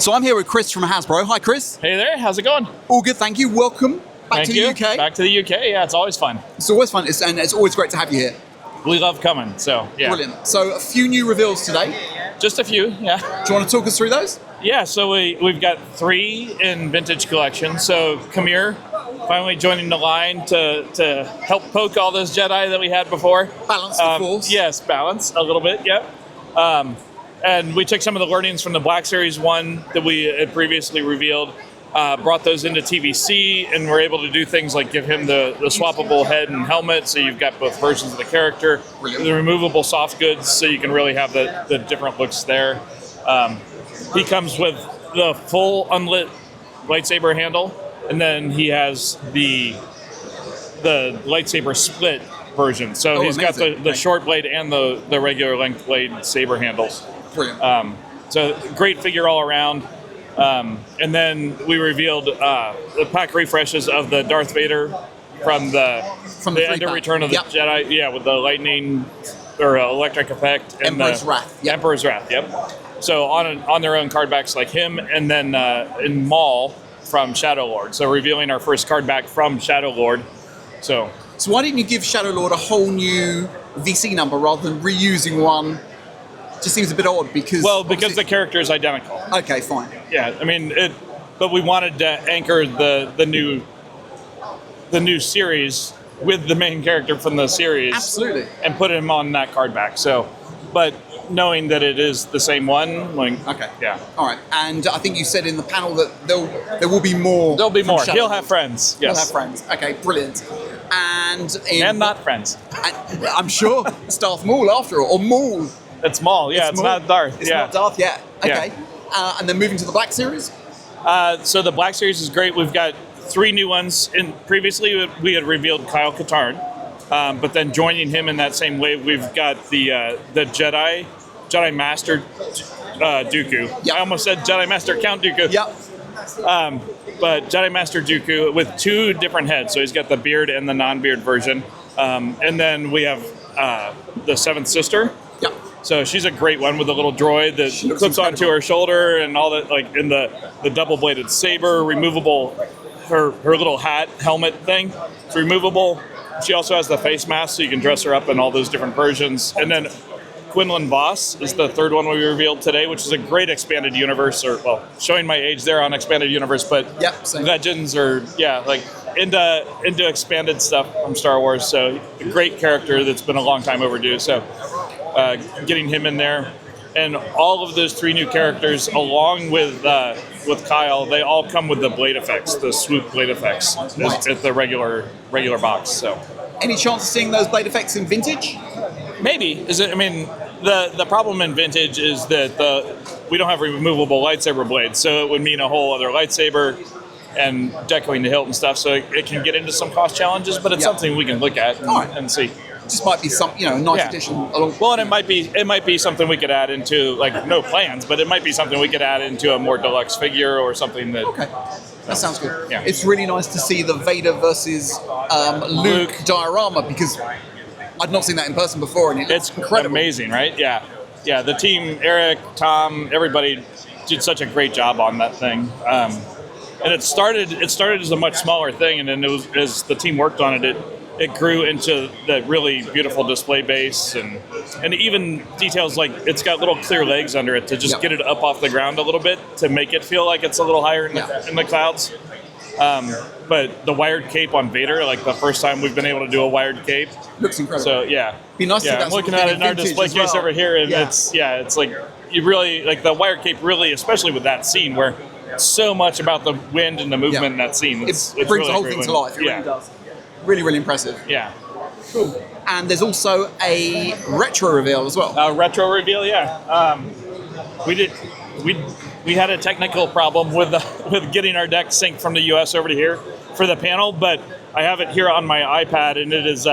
So I'm here with Chris from Hasbro. Hi, Chris. Hey there, how's it going? All good, thank you. Welcome back to the UK. Back to the UK, yeah, it's always fun. It's always fun, and it's always great to have you here. We love coming, so yeah. Brilliant. So a few new reveals today. Just a few, yeah. Do you want to talk us through those? Yeah, so we've got 3 in Vintage Collection. So Kamir finally joining the line to help poke all those Jedi that we had before. Balance the Force. Yes, balance a little bit, yep. And we took some of the learnings from the Black Series 1 that we had previously revealed, brought those into TVC, and we're able to do things like give him the swappable head and helmet, so you've got both versions of the character, the removable soft goods, so you can really have the different looks there. He comes with the full unlit lightsaber handle, and then he has the lightsaber split version. So he's amazing. Got the short blade and the regular length blade saber handles. Brilliant. So great figure all around. And then we revealed the pack refreshes of the Darth Vader from the End of Return of the Jedi. Yeah, with the lightning or electric effect. And Emperor's Wrath. Yep. Emperor's Wrath, yep. So on their own card backs like him, and then in Maul from Shadow Lord. So revealing our first card back from Shadow Lord. So why didn't you give Shadow Lord a whole new VC number rather than reusing one? Just seems a bit odd because the character is identical. Okay, fine. Yeah, I mean but we wanted to anchor the new series with the main character from the series. Absolutely. And put him on that card back. So, but knowing that it is the same one, like okay, yeah, all right. And I think you said in the panel that there will be more. There'll be more. He'll have friends. Yes, he'll have friends. Okay, brilliant. And not friends. I'm sure Darth Maul after all, or Maul. It's Maul. Yeah, it's not Darth. It's not Darth yet. Okay. Yeah. And then moving to the Black Series. So the Black Series is great. We've got 3 new ones. Previously, we had revealed Kyle Katarn. But then joining him in that same wave, we've got the Jedi Master Dooku. Yep. I almost said Jedi Master Count Dooku. Yep. But Jedi Master Dooku with 2 different heads. So he's got the beard and the non-beard version. And then we have the 7th Sister. Yep. So she's a great one with a little droid that clips onto her shoulder and all that, like in the double-bladed saber, removable, her little hat, helmet thing. It's removable. She also has the face mask, so you can dress her up in all those different versions. And then Quinlan Voss is the 3rd one we revealed today, which is a great expanded universe, showing my age there on expanded universe, but Legends or, like into expanded stuff from Star Wars. So a great character that's been a long time overdue. So getting him in there. And all of those 3 new characters, along with Kyle, they all come with the blade effects, the swoop blade effects, at the regular box. So, any chance of seeing those blade effects in Vintage? Maybe. The problem in Vintage is that we don't have removable lightsaber blades, so it would mean a whole other lightsaber and decoing the hilt and stuff. So it can get into some cost challenges, but it's something we can look at and see. Just might be some, nice addition. Well, and it might be something we could add into, like, no plans, but it might be something we could add into a more deluxe figure or something that. Okay, that sounds good. Yeah. It's really nice to see the Vader versus Luke diorama because I'd not seen that in person before, and it's incredible. Amazing, right? Yeah, yeah. The team, Eric, Tom, everybody did such a great job on that thing. And it started as a much smaller thing, and then as the team worked on it, it grew into that really beautiful display base and even details like it's got little clear legs under it to just get it up off the ground a little bit to make it feel like it's a little higher in the clouds. But the wired cape on Vader, like the first time we've been able to do a wired cape. Looks incredible. So yeah. Be nice to see that I'm looking at it in our display case over here, and it's like you really like the wired cape really, especially with that scene where so much about the wind and the movement in that scene. It brings really the whole thing to life. It really does. Really, really impressive. Yeah. Cool. And there's also a retro reveal as well. A retro reveal, yeah. We had a technical problem with getting our deck synced from the US over to here for the panel, but I have it here on my iPad, and it is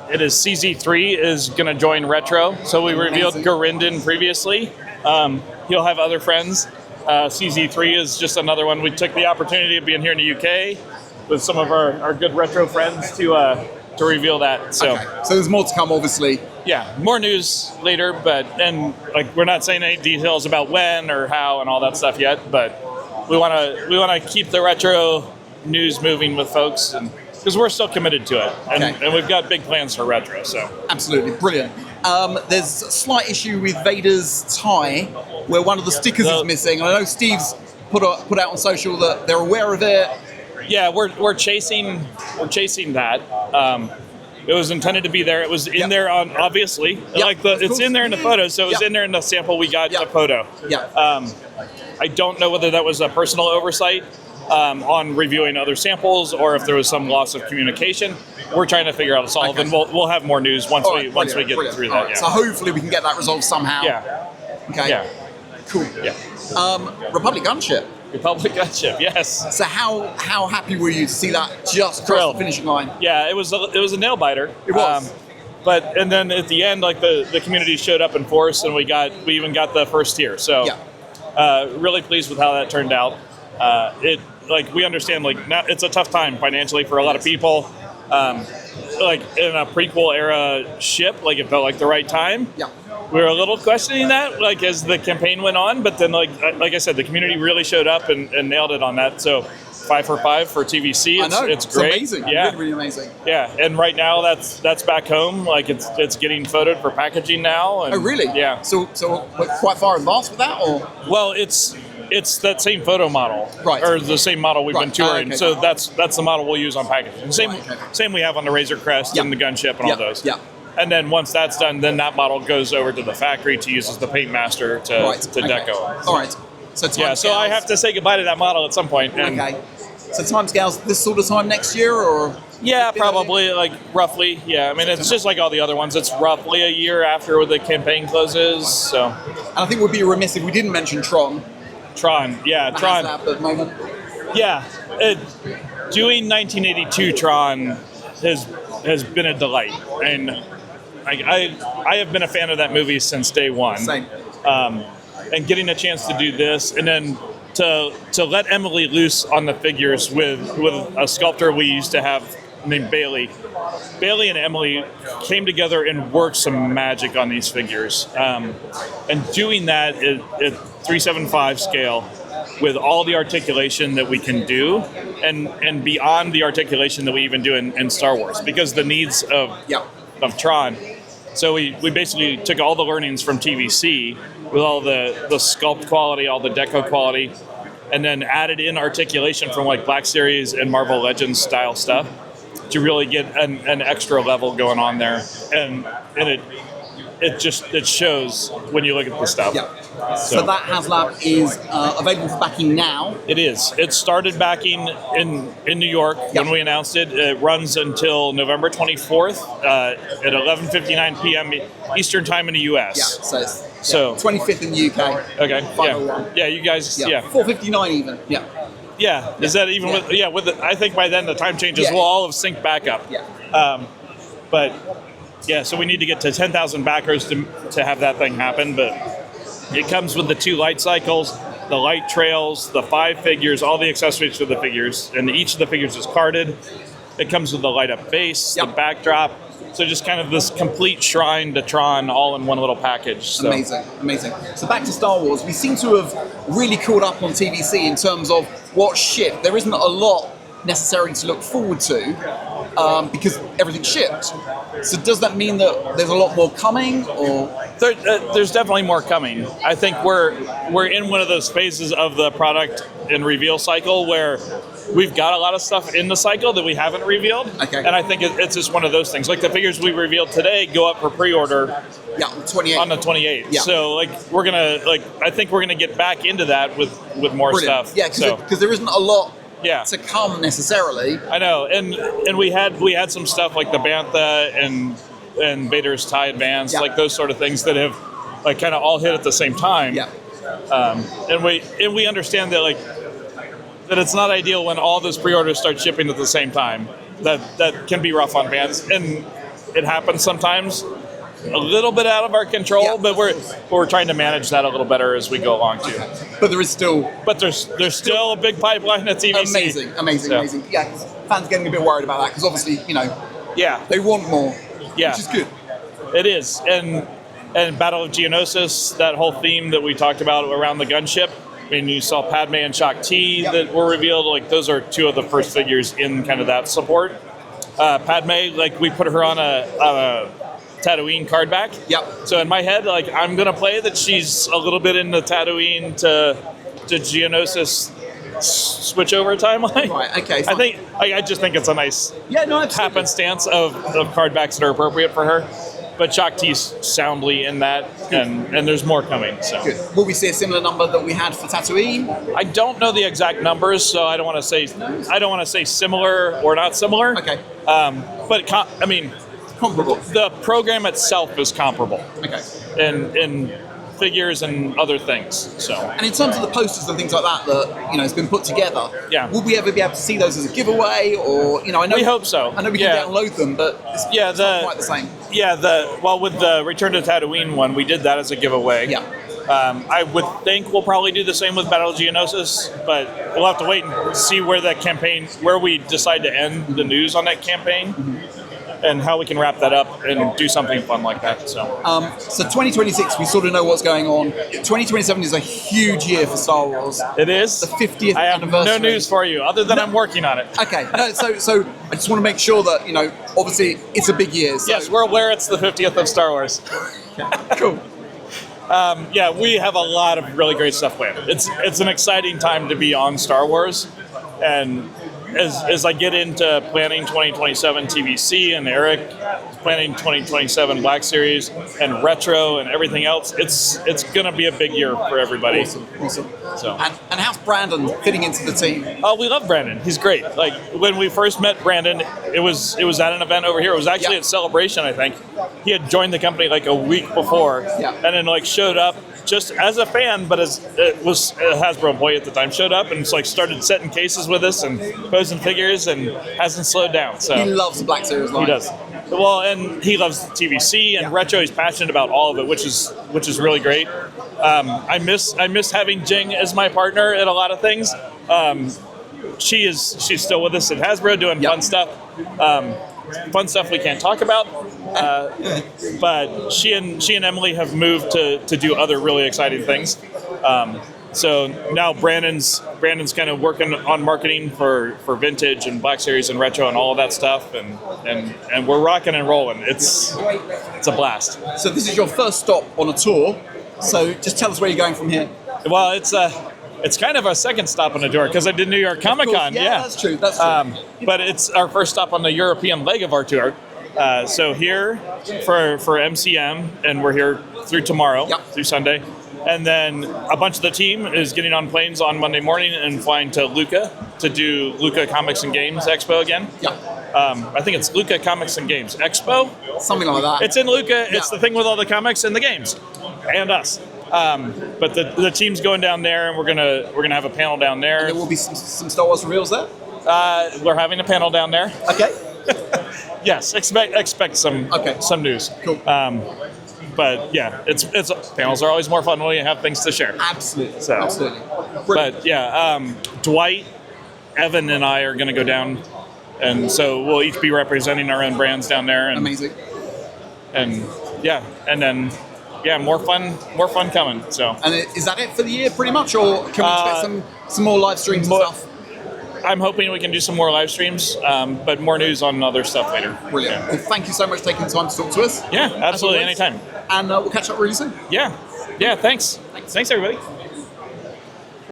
CZ3 is going to join retro. So we revealed Garinden previously. He'll have other friends. CZ3 is just another one. We took the opportunity of being here in the UK with some of our good retro friends to to reveal that. So, so there's more to come, obviously. Yeah, more news later, and like we're not saying any details about when or how and all that stuff yet, but we want to keep the retro news moving with folks, and because we're still committed to it, and we've got big plans for retro. So absolutely brilliant. There's a slight issue with Vader's tie, where one of the stickers is missing. I know Steve's put out on social that they're aware of it. Yeah, we're chasing that. It was intended to be there. It was in there on obviously, it's in there in the photo, so it was in there in the sample we got in the photo. I don't know whether that was a personal oversight on reviewing other samples or if there was some loss of communication. We're trying to figure out a solve, and we'll have more news once we get through that. So hopefully we can get that resolved somehow. Yeah. Okay. Yeah. Cool. Yeah. Republic gunship. Republic gunship. Yes. So how happy were you to see that just cross the finishing line? Yeah, it was a nail biter. It was. And then at the end, like the community showed up in force, and we even got the first tier. So really pleased with how that turned out. We understand now it's a tough time financially for a lot of people. Like in a prequel era ship, it felt like the right time. Yeah. We were a little questioning that, as the campaign went on, but then, like I said, the community really showed up and nailed it on that. So 5 for 5 for TVC. It's great. It's amazing. Yeah. Really, really amazing. Yeah, and right now that's back home. It's getting photoed for packaging now. And, oh, really? Yeah. So we're quite far advanced with that, or? Well, it's that same photo model, right? Or the same model we've been touring. Okay. So that's the model we'll use on packaging. Same we have on the Razor Crest and the gunship and all those. Yeah. And then once that's done, then that model goes over to the factory to use as the paint master to deco. All right. So I have to say goodbye to that model at some point. And So timescales this sort of time next year, or? Yeah, probably, roughly. Yeah, I mean, it's just like all the other ones. It's roughly a year after the campaign closes. So. And I think we'd be remiss if we didn't mention Tron. Tron. Tron. At the moment. Yeah, doing 1982 Tron has been a delight, and I have been a fan of that movie since day one. Same. And getting a chance to do this, and then to let Emily loose on the figures with a sculptor we used to have named Bailey. Bailey and Emily came together and worked some magic on these figures, and doing that at 375 scale with all the articulation that we can do, and beyond the articulation that we even do in Star Wars, because the needs of Tron. So we basically took all the learnings from TVC with all the sculpt quality, all the deco quality, and then added in articulation from Black Series and Marvel Legends style stuff to really get an extra level going on there. And it shows when you look at the stuff. Yeah. So that HasLab is available for backing now. It is. It started backing in New York when we announced it. It runs until November 24th at 11:59 p.m. Eastern Time in the U.S. Yeah. So 25th in the UK. Okay. Yeah, you guys. Yeah. 4:59 even. Yeah. Yeah. Is that even with the, I think by then the time changes will all have synced back up. Yeah. But yeah, so we need to get to 10,000 backers to have that thing happen, but it comes with the 2 light cycles, the light trails, the 5 figures, all the accessories for the figures, and each of the figures is carded. It comes with the light up base, the backdrop. So just kind of this complete shrine to Tron all in one little package. So. Amazing. So back to Star Wars, we seem to have really caught up on TVC in terms of what shipped. There isn't a lot necessarily to look forward to because everything shipped. So does that mean that there's a lot more coming, or? There's definitely more coming. I think we're in one of those phases of the product and reveal cycle where we've got a lot of stuff in the cycle that we haven't revealed. Okay. And I think it's just one of those things. Like the figures we revealed today go up for pre-order. Yeah, 28. On the 28th. Yeah. So I think we're gonna get back into that with more Brilliant. stuff. Yeah, because there isn't a lot yeah. to come necessarily. I know, and we had some stuff like the Bantha and Vader's TIE Advance, yeah. like those sort of things that have like kind of all hit at the same time. Yeah. And we understand that that it's not ideal when all those pre-orders start shipping at the same time. That can be rough on fans, and it happens sometimes. A little bit out of our control, yeah, but we're trying to manage that a little better as we go along too. But there's still a big pipeline at TVC. Amazing. Yeah, 'cause fans getting a bit worried about that because obviously Yeah. They want more. Yeah. Which is good. It is. And Battle of Geonosis, that whole theme that we talked about around the gunship. I mean, you saw Padme and Shaak Ti that were revealed. Like, those are two of the first figures in kind of that support. Padme, like, we put her on a Tatooine card back. Yep. So in my head, like, I'm gonna play that she's a little bit in the Tatooine to Geonosis switch over timeline. Right. Okay. Fine. I just think it's a nice absolutely. happenstance of card backs that are appropriate for her. But Shaak Ti's soundly in that, and there's more coming. So good. Will we see a similar number that we had for Tatooine? I don't know the exact numbers, so I don't want to say similar or not similar. Okay. But Comparable. The program itself is comparable. Okay. In figures and other things. So. And in terms of the posters and things like that has been put together. Yeah. Will we ever be able to see those as a giveaway, or I know we hope so. I know we can download them, but it's not quite the same. Yeah. With the Return to Tatooine one, we did that as a giveaway. Yeah. I would think we'll probably do the same with Battle of Geonosis, but we'll have to wait and see where we decide to end the news on that campaign. Mm-hmm. And how we can wrap that up and do something fun like that. So 2026, we sort of know what's going on. 2027 is a huge year for Star Wars. It is. The 50th I have anniversary. no news for you, other than I'm working on it. Okay. No, so I just want to make sure that, obviously it's a big year. So. Yes, we're aware it's the 50th of Star Wars. Cool. We have a lot of really great stuff planned. It's an exciting time to be on Star Wars, and as I get into planning 2027 TVC and Eric planning 2027 Black Series and Retro and everything else, it's gonna be a big year for everybody. Awesome. So and how's Brandon fitting into the team? Oh, we love Brandon. He's great. Like, when we first met Brandon, it was at an event over here. It was actually at Celebration, I think. He had joined the company like a week before, and then like showed up just as a fan, but as it was a Hasbro employee at the time, showed up and started setting cases with us and posing figures, and hasn't slowed down. So he loves the Black Series line. He does. Well, and he loves TVC and Retro. He's passionate about all of it, which is really great. I miss having Jing as my partner at a lot of things. She's still with us at Hasbro doing fun stuff. Fun stuff we can't talk about, but she and Emily have moved to do other really exciting things. So now Brandon's kind of working on marketing for Vintage and Black Series and Retro and all of that stuff, and we're rocking and rolling. It's a blast. So this is your first stop on a tour. So just tell us where you're going from here. Well, it's kind of our second stop on the tour because I did New York Comic Con. Yeah, that's true. But it's our first stop on the European leg of our tour. So here for MCM, and we're here through tomorrow, through Sunday. And then a bunch of the team is getting on planes on Monday morning and flying to Lucca to do Lucca Comics and Games Expo again. I think it's Lucca Comics and Games Expo. Something like that. It's in Lucca. It's the thing with all the comics and the games, and us. But the team's going down there, and we're gonna have a panel down there. And there will be some Star Wars reveals there. We're having a panel down there. Okay. Yes, expect some news. Cool. But yeah, it's panels are always more fun when you have things to share. Absolutely. So, absolutely. Brilliant. But yeah, Dwight, Evan, and I are going to go down, and so we'll each be representing our own brands down there. And, amazing. And then more fun coming. So. And is that it for the year, pretty much, or can we expect some more live streams and stuff? I'm hoping we can do some more live streams, but more news on other stuff later. Brilliant. Yeah. Well, thank you so much for taking the time to talk to us. Yeah, absolutely, anytime. And we'll catch up really soon. Yeah, thanks. Thanks, everybody.